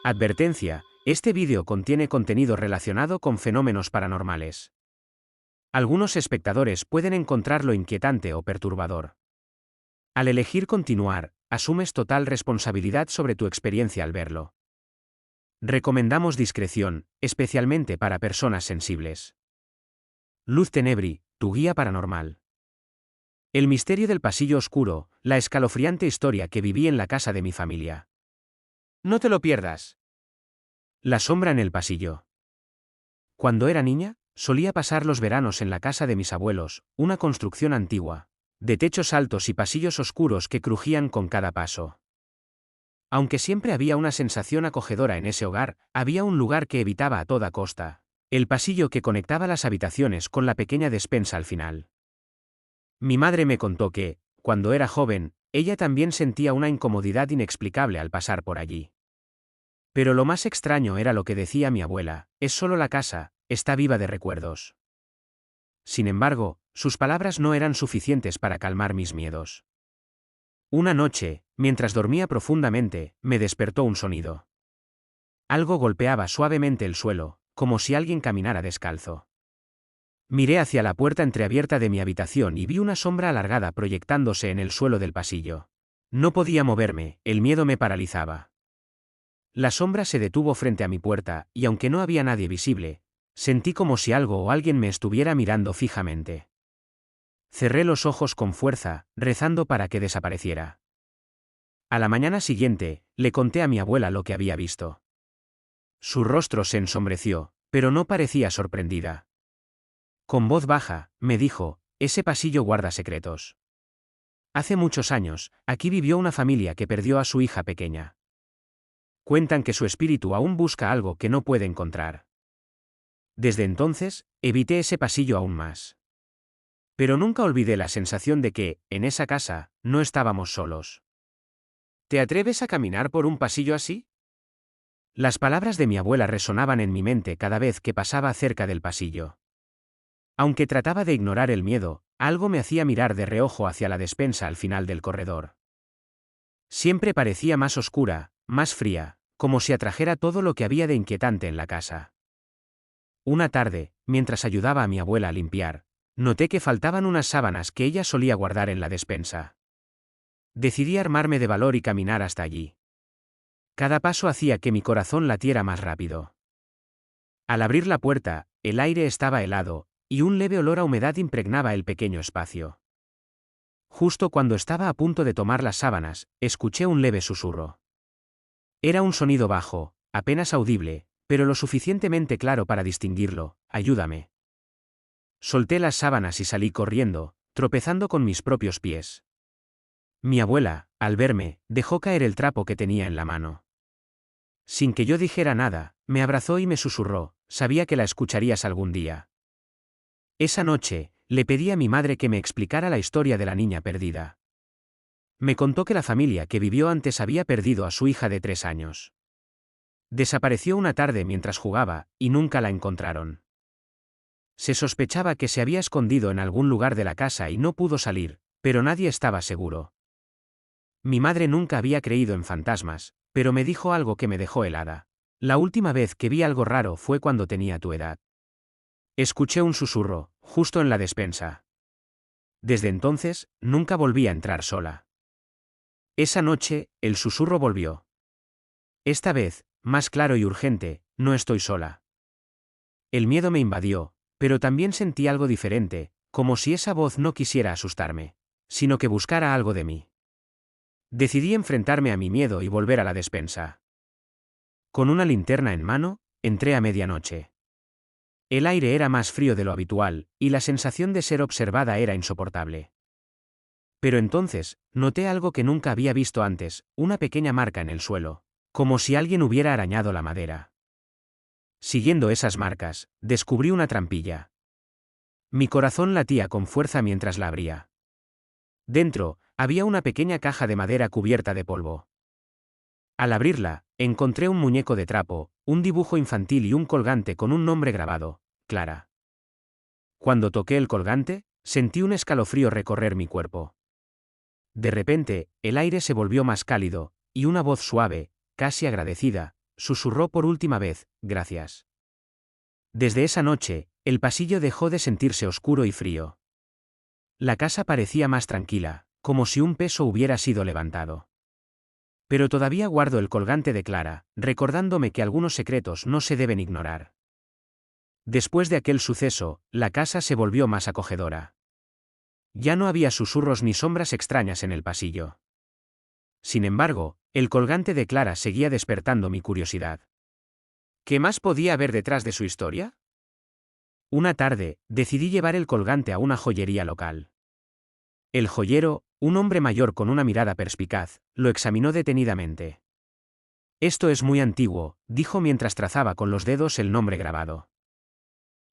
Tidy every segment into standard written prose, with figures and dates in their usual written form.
Advertencia: este vídeo contiene contenido relacionado con fenómenos paranormales. Algunos espectadores pueden encontrarlo inquietante o perturbador. Al elegir continuar, asumes total responsabilidad sobre tu experiencia al verlo. Recomendamos discreción, especialmente para personas sensibles. Luz Tenebri, tu guía paranormal. El misterio del pasillo oscuro, la escalofriante historia que viví en la casa de mi familia. No te lo pierdas. La sombra en el pasillo. Cuando era niña, solía pasar los veranos en la casa de mis abuelos, una construcción antigua, de techos altos y pasillos oscuros que crujían con cada paso. Aunque siempre había una sensación acogedora en ese hogar, había un lugar que evitaba a toda costa: el pasillo que conectaba las habitaciones con la pequeña despensa al final. Mi madre me contó que, cuando era joven, ella también sentía una incomodidad inexplicable al pasar por allí. Pero lo más extraño era lo que decía mi abuela: es solo la casa, está viva de recuerdos. Sin embargo, sus palabras no eran suficientes para calmar mis miedos. Una noche, mientras dormía profundamente, me despertó un sonido. Algo golpeaba suavemente el suelo, como si alguien caminara descalzo. Miré hacia la puerta entreabierta de mi habitación y vi una sombra alargada proyectándose en el suelo del pasillo. No podía moverme, el miedo me paralizaba. La sombra se detuvo frente a mi puerta, y aunque no había nadie visible, sentí como si algo o alguien me estuviera mirando fijamente. Cerré los ojos con fuerza, rezando para que desapareciera. A la mañana siguiente, le conté a mi abuela lo que había visto. Su rostro se ensombreció, pero no parecía sorprendida. Con voz baja, me dijo: ese pasillo guarda secretos. Hace muchos años, aquí vivió una familia que perdió a su hija pequeña. Cuentan que su espíritu aún busca algo que no puede encontrar. Desde entonces, evité ese pasillo aún más. Pero nunca olvidé la sensación de que, en esa casa, no estábamos solos. ¿Te atreves a caminar por un pasillo así? Las palabras de mi abuela resonaban en mi mente cada vez que pasaba cerca del pasillo. Aunque trataba de ignorar el miedo, algo me hacía mirar de reojo hacia la despensa al final del corredor. Siempre parecía más oscura, más fría, como si atrajera todo lo que había de inquietante en la casa. Una tarde, mientras ayudaba a mi abuela a limpiar, noté que faltaban unas sábanas que ella solía guardar en la despensa. Decidí armarme de valor y caminar hasta allí. Cada paso hacía que mi corazón latiera más rápido. Al abrir la puerta, el aire estaba helado, y un leve olor a humedad impregnaba el pequeño espacio. Justo cuando estaba a punto de tomar las sábanas, escuché un leve susurro. Era un sonido bajo, apenas audible, pero lo suficientemente claro para distinguirlo: ayúdame. Solté las sábanas y salí corriendo, tropezando con mis propios pies. Mi abuela, al verme, dejó caer el trapo que tenía en la mano. Sin que yo dijera nada, me abrazó y me susurró: sabía que la escucharías algún día. Esa noche, le pedí a mi madre que me explicara la historia de la niña perdida. Me contó que la familia que vivió antes había perdido a su hija de 3 años. Desapareció una tarde mientras jugaba, y nunca la encontraron. Se sospechaba que se había escondido en algún lugar de la casa y no pudo salir, pero nadie estaba seguro. Mi madre nunca había creído en fantasmas, pero me dijo algo que me dejó helada. La última vez que vi algo raro fue cuando tenía tu edad. Escuché un susurro, justo en la despensa. Desde entonces, nunca volví a entrar sola. Esa noche, el susurro volvió. Esta vez, más claro y urgente: no estoy sola. El miedo me invadió, pero también sentí algo diferente, como si esa voz no quisiera asustarme, sino que buscara algo de mí. Decidí enfrentarme a mi miedo y volver a la despensa. Con una linterna en mano, entré a medianoche. El aire era más frío de lo habitual, y la sensación de ser observada era insoportable. Pero entonces, noté algo que nunca había visto antes: una pequeña marca en el suelo, como si alguien hubiera arañado la madera. Siguiendo esas marcas, descubrí una trampilla. Mi corazón latía con fuerza mientras la abría. Dentro, había una pequeña caja de madera cubierta de polvo. Al abrirla, encontré un muñeco de trapo, un dibujo infantil y un colgante con un nombre grabado: Clara. Cuando toqué el colgante, sentí un escalofrío recorrer mi cuerpo. De repente, el aire se volvió más cálido, y una voz suave, casi agradecida, susurró por última vez, gracias. Desde esa noche, el pasillo dejó de sentirse oscuro y frío. La casa parecía más tranquila, como si un peso hubiera sido levantado. Pero todavía guardo el colgante de Clara, recordándome que algunos secretos no se deben ignorar. Después de aquel suceso, la casa se volvió más acogedora. Ya no había susurros ni sombras extrañas en el pasillo. Sin embargo, el colgante de Clara seguía despertando mi curiosidad. ¿Qué más podía haber detrás de su historia? Una tarde, decidí llevar el colgante a una joyería local. El joyero, un hombre mayor con una mirada perspicaz, lo examinó detenidamente. Esto es muy antiguo, dijo mientras trazaba con los dedos el nombre grabado.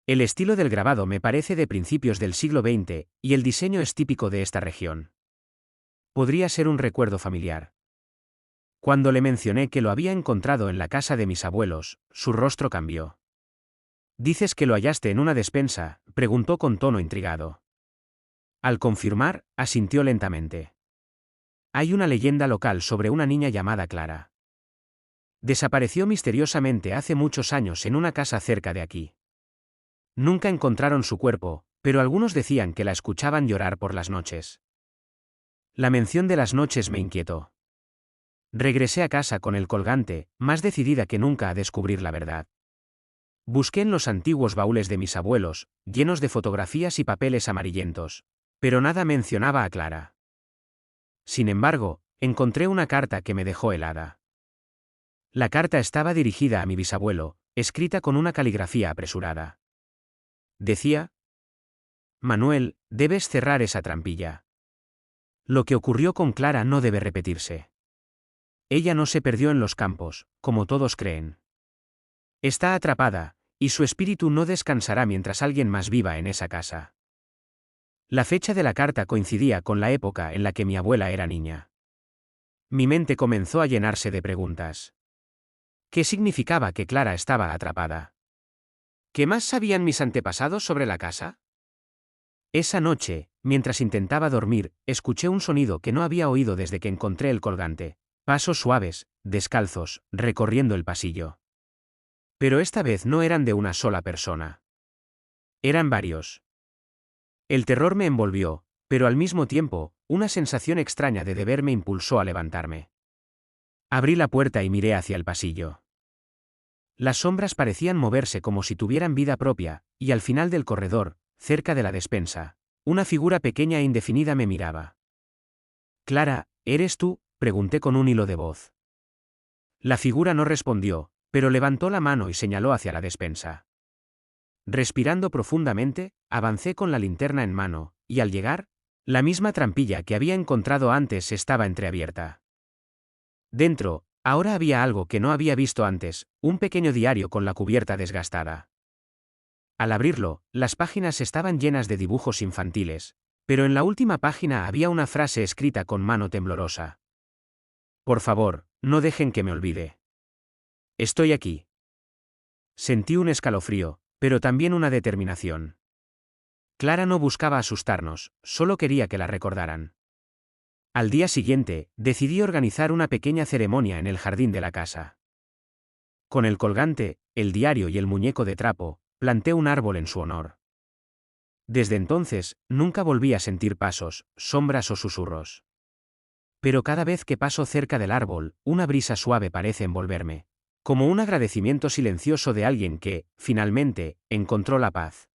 El estilo del grabado me parece de principios del siglo XX, y el diseño es típico de esta región. Podría ser un recuerdo familiar. Cuando le mencioné que lo había encontrado en la casa de mis abuelos, su rostro cambió. «¿Dices que lo hallaste en una despensa?», preguntó con tono intrigado. Al confirmar, asintió lentamente. Hay una leyenda local sobre una niña llamada Clara. Desapareció misteriosamente hace muchos años en una casa cerca de aquí. Nunca encontraron su cuerpo, pero algunos decían que la escuchaban llorar por las noches. La mención de las noches me inquietó. Regresé a casa con el colgante, más decidida que nunca a descubrir la verdad. Busqué en los antiguos baúles de mis abuelos, llenos de fotografías y papeles amarillentos, pero nada mencionaba a Clara. Sin embargo, encontré una carta que me dejó helada. La carta estaba dirigida a mi bisabuelo, escrita con una caligrafía apresurada. Decía: «Manuel, debes cerrar esa trampilla. Lo que ocurrió con Clara no debe repetirse. Ella no se perdió en los campos, como todos creen. Está atrapada, y su espíritu no descansará mientras alguien más viva en esa casa». La fecha de la carta coincidía con la época en la que mi abuela era niña. Mi mente comenzó a llenarse de preguntas. ¿Qué significaba que Clara estaba atrapada? ¿Qué más sabían mis antepasados sobre la casa? Esa noche, mientras intentaba dormir, escuché un sonido que no había oído desde que encontré el colgante. Pasos suaves, descalzos, recorriendo el pasillo. Pero esta vez no eran de una sola persona. Eran varios. El terror me envolvió, pero al mismo tiempo, una sensación extraña de deber me impulsó a levantarme. Abrí la puerta y miré hacia el pasillo. Las sombras parecían moverse como si tuvieran vida propia, y al final del corredor, cerca de la despensa, una figura pequeña e indefinida me miraba. «Clara, ¿eres tú?», pregunté con un hilo de voz. La figura no respondió, pero levantó la mano y señaló hacia la despensa. Respirando profundamente, avancé con la linterna en mano, y al llegar, la misma trampilla que había encontrado antes estaba entreabierta. Dentro, ahora había algo que no había visto antes, un pequeño diario con la cubierta desgastada. Al abrirlo, las páginas estaban llenas de dibujos infantiles, pero en la última página había una frase escrita con mano temblorosa. «Por favor, no dejen que me olvide. Estoy aquí». Sentí un escalofrío, pero también una determinación. Clara no buscaba asustarnos, solo quería que la recordaran. Al día siguiente, decidí organizar una pequeña ceremonia en el jardín de la casa. Con el colgante, el diario y el muñeco de trapo, planté un árbol en su honor. Desde entonces, nunca volví a sentir pasos, sombras o susurros. Pero cada vez que paso cerca del árbol, una brisa suave parece envolverme, como un agradecimiento silencioso de alguien que, finalmente, encontró la paz.